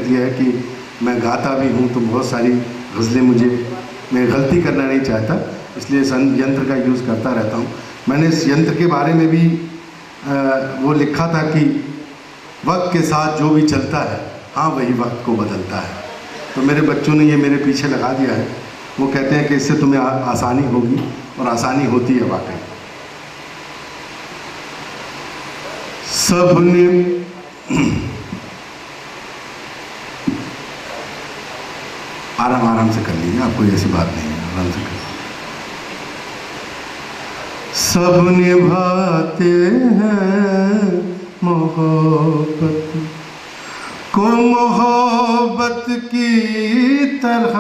यह है कि मैं गाता भी हूँ, तो बहुत सारी गज़लें मैं गलती करना नहीं चाहता, इसलिए इस यंत्र का यूज़ करता रहता हूँ। मैंने इस यंत्र के बारे में भी वो लिखा था कि वक्त के साथ जो भी चलता है, हाँ वही वक्त को बदलता है। तो मेरे बच्चों ने ये मेरे पीछे लगा दिया है। वो कहते हैं कि इससे तुम्हें आसानी होगी, और आसानी होती है वाकई। सबने आराम से कर लीजिए, आप कोई ऐसी बात नहीं है, आराम से कर। सब निभाते हैं मोहब्बत को मोहब्बत की तरह,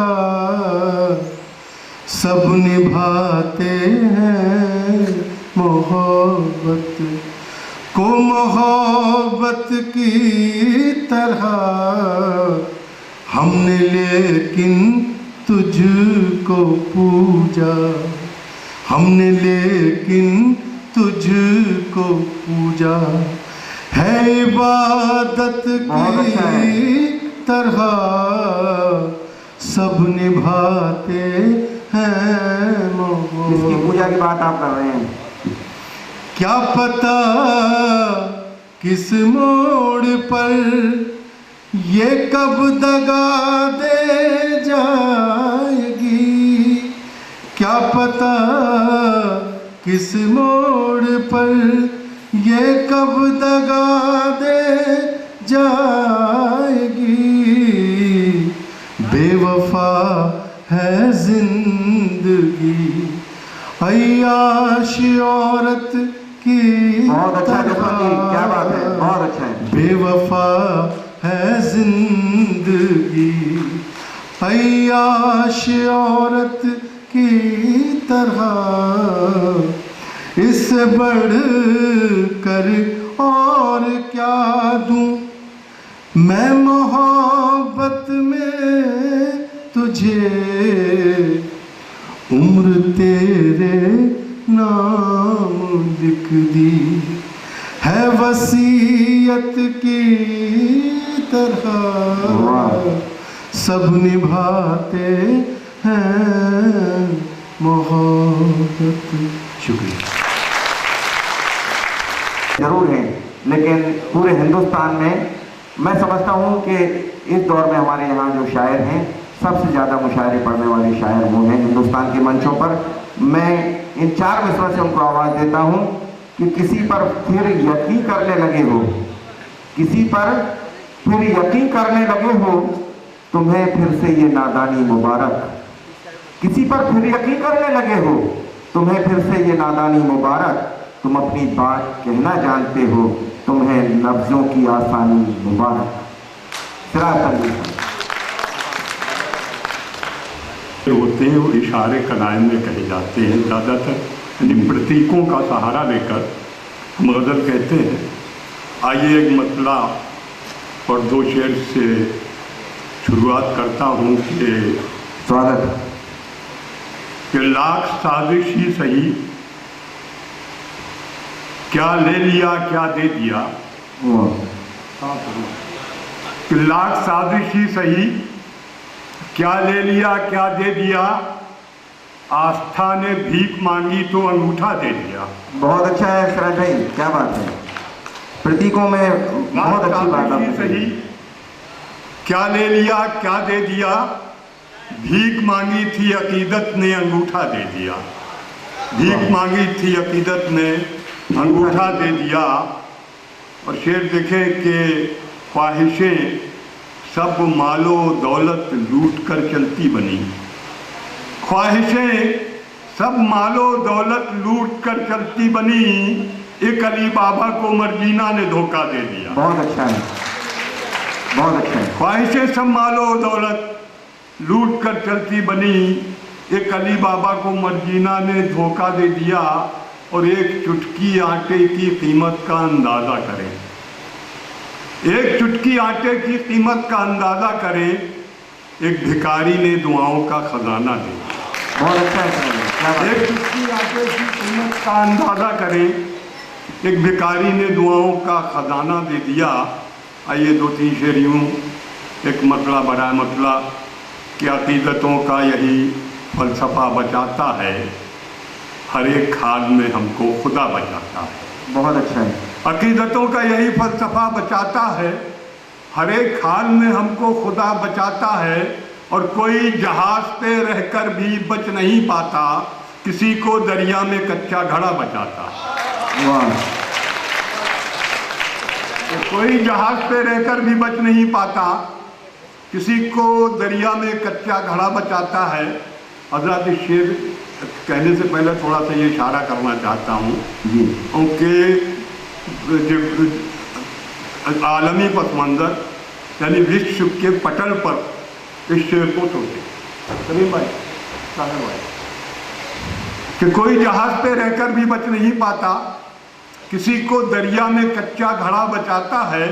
सब निभाते हैं मोहब्बत को मोहब्बत की तरह। हमने लेकिन तुझको पूजा, हमने लेकिन तुझको पूजा है इबादत की तरह, सब निभाते हैं मोहब्बत। किसकी पूजा की बात आप कर रहे हैं? क्या पता किस मोड़ पर ये कब दगा दे जाएगी, क्या पता किस मोड़ पर ये कब दगा दे जाएगी। बेवफा है जिंदगी अय्याश औरत की तरह, क्या बात है, बहुत अच्छा है। बेवफा है जिंदगी अय्याश औरत की तरह, इससे बढ़ कर और क्या दूं मैं मोहब्बत में तुझे, उम्र तेरे नाम लिख दी है वसीयत की तरह, सब निभाते हैं मोहब्बत। शुक्रिया। जरूर है, लेकिन पूरे हिंदुस्तान में मैं समझता हूँ कि इस दौर में हमारे यहाँ जो शायर हैं, सबसे ज़्यादा मुशायरे पढ़ने वाले शायर वो हैं हिंदुस्तान के मंचों पर। मैं इन 4 मिसरों से उनको आवाज़ देता हूँ कि किसी पर फिर यकीन करने लगे हो, किसी पर फिर यकीन करने लगे हो, तुम्हें फिर से ये नादानी मुबारक। किसी पर फिर यकीन करने लगे हो, तुम्हें फिर से ये नादानी मुबारक। तुम अपनी बात कहना जानते हो, तुम्हें लफ्जों की आसानी मुबारक। होते हैं वो इशारे कलाम में कहे जाते हैं ज़्यादातर, यानी प्रतीकों का सहारा लेकर हम गज़ल कहते हैं। आइए एक मतला और 2 शेर से शुरुआत करता हूँ कि स्वागत कि लाख साजिश ही सही, क्या ले लिया क्या दे दिया। कि लाख साजिश ही सही, क्या ले लिया क्या दे दिया, आस्था ने भीख मांगी तो अंगूठा दे दिया। बहुत अच्छा है शरद भाई, क्या बात है। प्रतीकों में बहुत अच्छी बात है। सही, क्या ले लिया क्या दे दिया, भीख मांगी थी अकीदत ने अंगूठा दे दिया। भीख मांगी थी अकीदत ने अंगूठा दे दिया। और शेर देखें कि ख्वाहिशें सब मालो दौलत लूट कर चलती बनी। ख्वाहिशें सब मालो दौलत लूट कर चलती बनी, एक अली बाबा को मर्जीना ने धोखा दे दिया। बहुत अच्छा है, बहुत अच्छा है। ख्वाहिशें सब मालो दौलत लूट कर चलती बनी, एक अली बाबा को मर्जीना ने धोखा दे दिया। और एक चुटकी आटे की कीमत का अंदाज़ा करें, एक चुटकी आटे की कीमत का अंदाज़ा करें, एक भिखारी ने दुआओं का खजाना दे दिया। बहुत अच्छा है। एक चुटकी आटे की कीमत का अंदाज़ा करें, एक भिखारी ने दुआओं का खजाना दे दिया। आइए 2-3 शेर यूँ एक मतला बड़ा मतला कि अकीदतों का यही फ़लसफ़ा बचाता है, हर एक हाल में हमको खुदा बचाता है। बहुत अच्छा है। अकीदतों का यही फ़लसफ़ा बचाता है, हर एक हाल में हमको खुदा बचाता है, और कोई जहाज़ पे रहकर भी बच नहीं पाता, किसी को दरिया में कच्चा घड़ा बचाता है। वाह। कोई जहाज़ पे रहकर भी बच नहीं पाता, किसी को दरिया में कच्चा घड़ा बचाता है। हज़रत इस शेर कहने से पहले थोड़ा सा ये इशारा करना चाहता हूँ जी, उनके आलमी पस मंज़र यानी विश्व के पटल पर इस शेर को सोचे सलीम भाई, साहब भाई, कि कोई जहाज़ पे रहकर भी बच नहीं पाता, किसी को दरिया में कच्चा घड़ा बचाता है,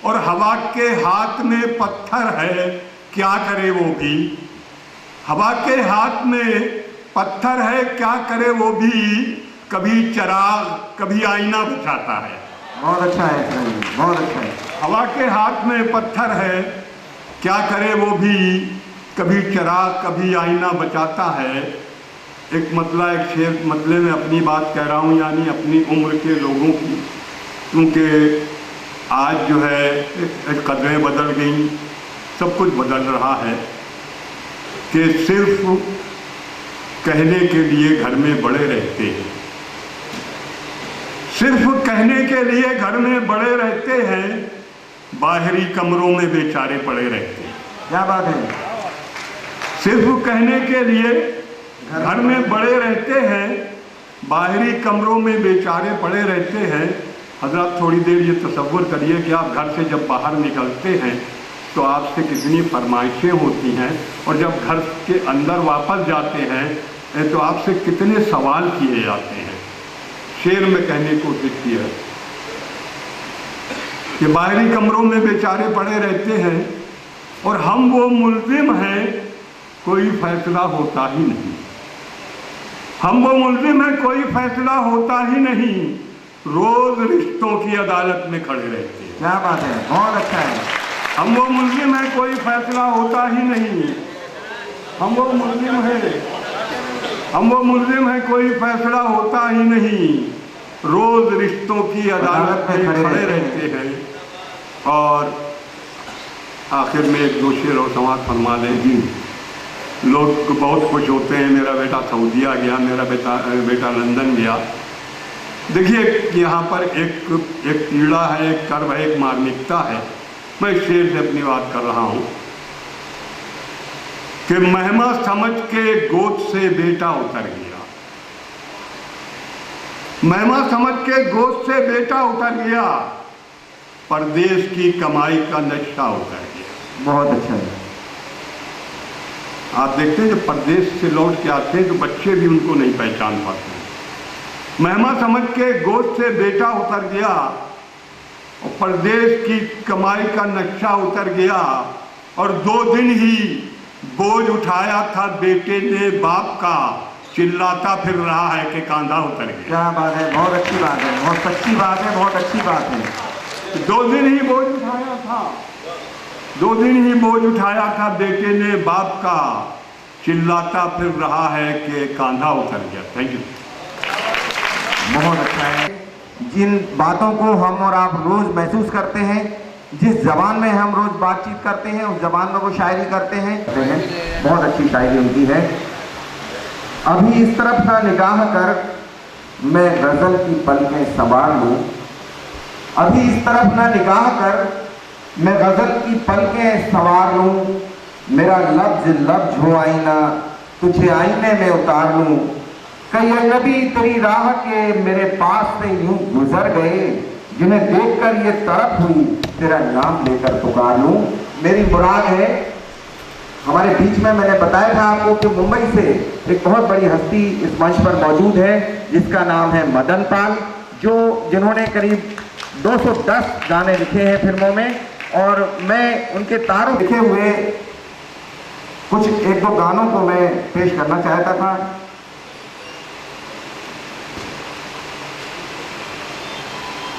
और हवा के हाथ में पत्थर है, क्या करे वो भी। हवा के हाथ में पत्थर है, क्या करे वो भी, कभी चराग कभी आईना बचाता है। बहुत अच्छा है सर, बहुत अच्छा है। हवा के हाथ में पत्थर है, क्या करे वो भी, कभी चराग कभी आईना बचाता है। एक मतला, एक शेर मतले में अपनी बात कह रहा हूँ, यानी अपनी उम्र के लोगों की, क्योंकि आज जो है कदरें बदल गई, सब कुछ बदल रहा है, कि सिर्फ कहने के लिए घर में बड़े रहते हैं, सिर्फ कहने के लिए घर में बड़े रहते हैं, बाहरी कमरों में बेचारे पड़े रहते हैं। क्या बात है। सिर्फ कहने के लिए घर में बड़े रहते हैं, बाहरी कमरों में बेचारे पड़े रहते हैं। हज़रत थोड़ी देर ये तसव्वुर करिए कि आप घर से जब बाहर निकलते हैं तो आपसे कितनी फरमाइशें होती हैं, और जब घर के अंदर वापस जाते हैं तो आपसे कितने सवाल किए जाते हैं। शेर में कहने की कोशिश की है कि बाहरी कमरों में बेचारे पड़े रहते हैं, और हम वो मुल्ज़िम हैं, कोई फैसला होता ही नहीं। हम वो मुल्ज़िम हैं, कोई फैसला होता ही नहीं, रोज़ रिश्तों की अदालत में खड़े रहते हैं। क्या बात है, बहुत अच्छा है। हम वो मुल्ज़िम हैं, कोई फैसला होता ही नहीं। हम वो मुल्ज़िम हैं, हम वो मुल्ज़िम हैं, कोई फैसला होता ही नहीं, रोज़ रिश्तों की अदालत में खड़े रहते हैं। और आखिर में एक दो शेर और समाप्त फरमा दें जी। लोग बहुत खुश होते हैं, मेरा बेटा सऊदीया गया, मेरा बेटा लंदन गया। देखिए, यहाँ पर एक पीड़ा है, एक कर्ब है, एक मार्मिकता है। मैं इस शेर से अपनी बात कर रहा हूँ कि मेहमा समझ के गोद से बेटा उतर गया, मेहमा समझ के गोद से बेटा उतर गया, परदेश की कमाई का नशा उतर गया। बहुत अच्छा है। आप देखते हैं जब परदेश से लौट के आते हैं तो बच्चे भी उनको नहीं पहचान पाते। मेहमा समझ के गोद से बेटा उतर गया, और परदेश की कमाई का नक्शा उतर गया, और 2 दिन ही बोझ उठाया था बेटे ने बाप का, चिल्लाता फिर रहा है कि कांधा उतर गया। क्या बात है, बहुत अच्छी बात है, बहुत सच्ची बात है, बहुत अच्छी बात है। 2 दिन ही बोझ उठाया था, 2 दिन ही बोझ उठाया था बेटे ने बाप का, चिल्लाता फिर रहा है कि कांधा उतर गया। Thank you. बहुत अच्छा है। जिन बातों को हम और आप रोज़ महसूस करते हैं, जिस ज़बान में हम रोज़ बातचीत करते हैं, उस ज़बान में वो शायरी करते हैं। बहुत अच्छी शायरी उनकी है। अभी इस तरफ ना निगाह कर मैं गज़ल की पलकें संभाल लूँ, अभी इस तरफ ना निगाह कर मैं गज़ल की पलकें संवार लूँ, मेरा लफ्ज़ हो आईना तुझे आईने में उतार लूँ, कई अजनबी तेरी राह के मेरे पास से यूं गुजर गए, जिन्हें देखकर ये तड़प हुई तेरा नाम लेकर पुकार लूं। मेरी मुराद है, हमारे बीच में मैंने बताया था आपको कि मुंबई से एक बहुत बड़ी हस्ती इस मंच पर मौजूद है, जिसका नाम है मदन पाल, जिन्होंने करीब 210 गाने लिखे हैं फिल्मों में, और मैं उनके तारों लिखे हुए कुछ 1-2 गानों को मैं पेश करना चाहता था।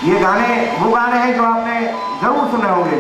ये गाने वो गाने हैं जो आपने जरूर सुने होंगे।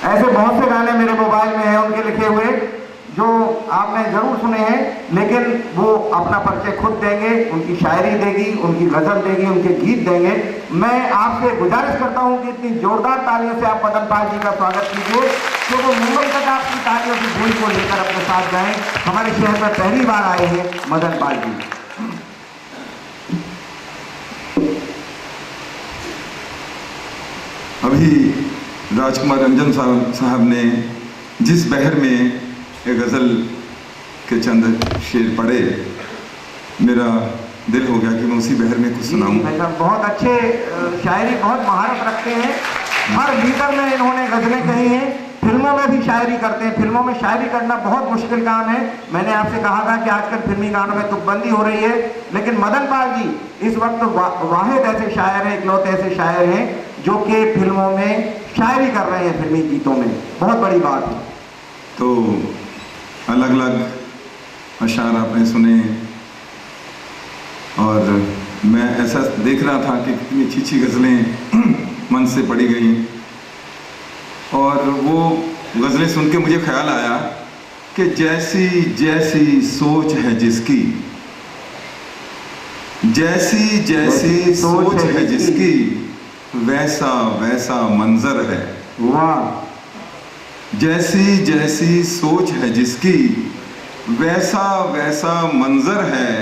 ऐसे बहुत से गाने मेरे मोबाइल में हैं उनके लिखे हुए, जो आपने जरूर सुने हैं, लेकिन वो अपना परिचय खुद देंगे, उनकी शायरी देगी, उनकी गजल देगी, उनके गीत देंगे। मैं आपसे गुजारिश करता हूं कि इतनी जोरदार तालियों से आप मदन पाल जी का स्वागत कीजिए, कि वो मुंबई तक आपकी तालियों की भूल को लेकर अपने साथ जाएं। हमारे शहर में पहली बार आए हैं मदन पाल जी। अभी राजकुमार रंजन साहब ने जिस बहर में एक गज़ल के चंद शेर पढ़े, मेरा दिल हो गया कि मैं उसी बहर में कुछ सुनाऊं। बहुत अच्छे शायरी, बहुत महारत रखते हैं। हर लीडर में इन्होंने गजलें कही हैं, फिल्मों में भी शायरी करते हैं। फिल्मों में शायरी करना बहुत मुश्किल काम है। मैंने आपसे कहा था कि आजकल फिल्मी गानों में तुकबंदी हो रही है, लेकिन मदन पाल जी इस वक्त वाहिद ऐसे शायर हैं, इकलौते ऐसे शायर हैं जो कि फिल्मों में शायरी कर रहे हैं, फिल्मी गीतों में। बहुत बड़ी बात है। तो अलग अलग अशार आपने सुने और मैं ऐसा देख रहा था कि कितनी अच्छी अच्छी गज़लें मन से पढ़ी गई, और वो गज़लें सुन के मुझे ख्याल आया कि जैसी जैसी सोच है जिसकी, जैसी जैसी सोच है जिसकी, वैसा वैसा मंजर है। वाह। जैसी जैसी सोच है जिसकी, वैसा वैसा मंजर है।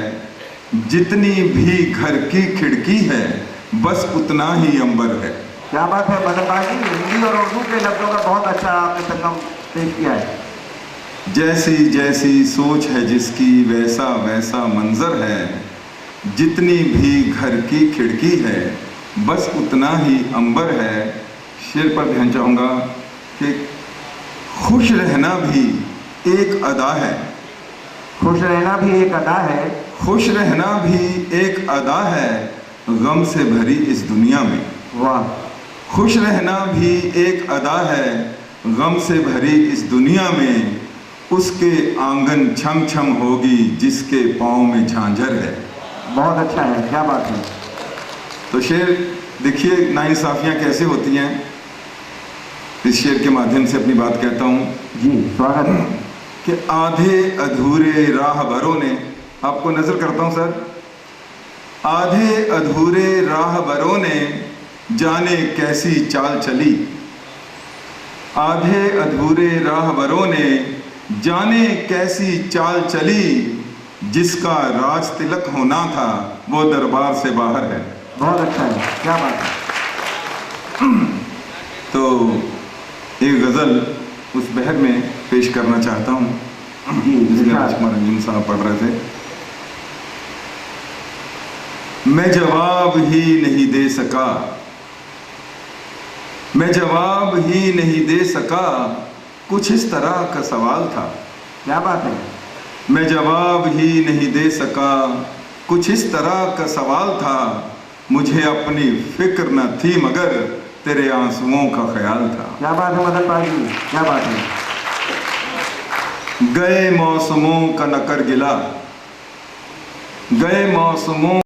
जितनी भी घर की खिड़की है, बस उतना ही अंबर है। क्या बात है मदन पाल जी, हिंदी और उर्दू के लफ्जों का बहुत अच्छा आपने संगम पेश किया है। जैसी जैसी सोच है जिसकी, वैसा वैसा मंजर है। जितनी भी घर की खिड़की है, बस उतना ही अंबर है। शेर पर ध्यान चाहूँगा कि खुश रहना भी एक अदा है। खुश रहना भी एक अदा है। खुश रहना भी एक अदा है, गम से भरी इस दुनिया में। वाह। खुश रहना भी एक अदा है, गम से भरी इस दुनिया में। उसके आंगन छम छम होगी, जिसके पाँव में झांझर है। बहुत अच्छा है, क्या बात है। तो शेर देखिए नाइंसाफियाँ कैसे होती हैं। इस शेर के माध्यम से अपनी बात कहता हूँ। जी स्वागत है। कि आधे अधूरे राहबरों ने, आपको नजर करता हूँ सर, आधे अधूरे राहबरों ने जाने कैसी चाल चली। आधे अधूरे राहबरों ने जाने कैसी चाल चली। जिसका राज तिलक होना था, वो दरबार से बाहर है। बहुत अच्छा है, क्या बात है। तो एक गज़ल उस बहर में पेश करना चाहता हूँ जिसमें राजकुमार रंजन साहब पढ़ रहे थे। मैं जवाब ही नहीं दे सका, मैं जवाब ही नहीं दे सका, कुछ इस तरह का सवाल था। क्या बात है। मैं जवाब ही नहीं दे सका, कुछ इस तरह का सवाल था। मुझे अपनी फिक्र न थी, मगर तेरे आंसुओं का ख्याल था। क्या बात है मदन पाल जी, क्या बात है। गए मौसमों का न कर गिला, गए मौसमों